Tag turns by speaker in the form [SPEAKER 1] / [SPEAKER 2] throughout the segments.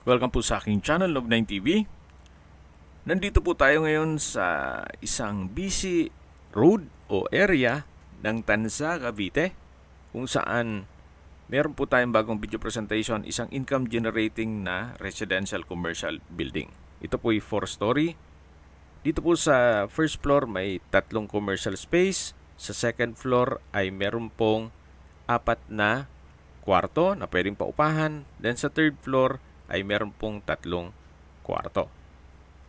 [SPEAKER 1] Welcome po sa aking channel, Love9 TV. Nandito po tayo ngayon sa isang busy road o area ng Tanza, Cavite, kung saan meron po tayong bagong video presentation, isang income generating na residential commercial building. Ito po ay 4-story. Dito po sa first floor may 3 commercial space. Sa second floor ay meron pong 4 na kwarto na pwedeng paupahan. Then sa third floor ay meron pong 3 kwarto.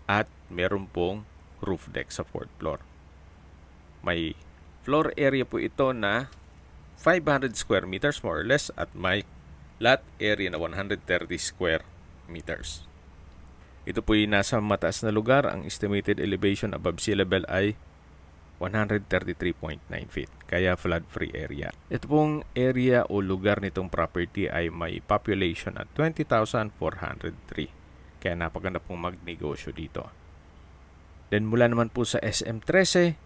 [SPEAKER 1] At meron pong roof deck sa fourth floor. May floor area po ito na 500 square meters more or less at may lot area na 130 square meters. Ito po ay nasa mataas na lugar. Ang estimated elevation above sea level ay 133.9 feet. Kaya flood-free area. Ito pong area o lugar nitong property ay may population at 20,403. Kaya napaganda pong magnegosyo dito. Then mula naman po sa SM13,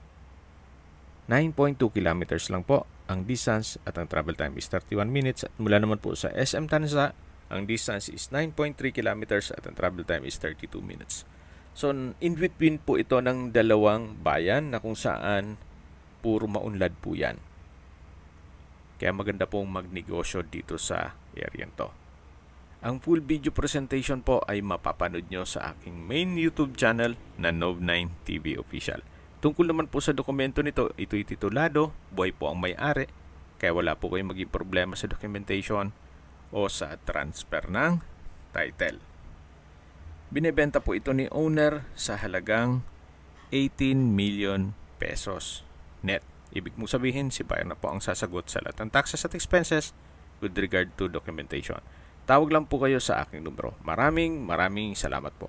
[SPEAKER 1] 9.2 kilometers lang po ang distance at ang travel time is 31 minutes. At mula naman po sa SM Tanza, ang distance is 9.3 kilometers at ang travel time is 32 minutes. So, in between po ito ng dalawang bayan na kung saan puro maunlad po yan. Kaya maganda pong magnegosyo dito sa area to. Ang full video presentation po ay mapapanood nyo sa aking main YouTube channel na Love9 TV Official. Tungkol naman po sa dokumento nito, ito'y titulado, buhay po ang may-ari, kaya wala po kayong maging problema sa documentation o sa transfer ng title. Binebenta po ito ni owner sa halagang 18 million pesos net. Ibig mong sabihin, si buyer na po ang sasagot sa lahat ng taxes at expenses with regard to documentation. Tawag lang po kayo sa aking numero. Maraming salamat po.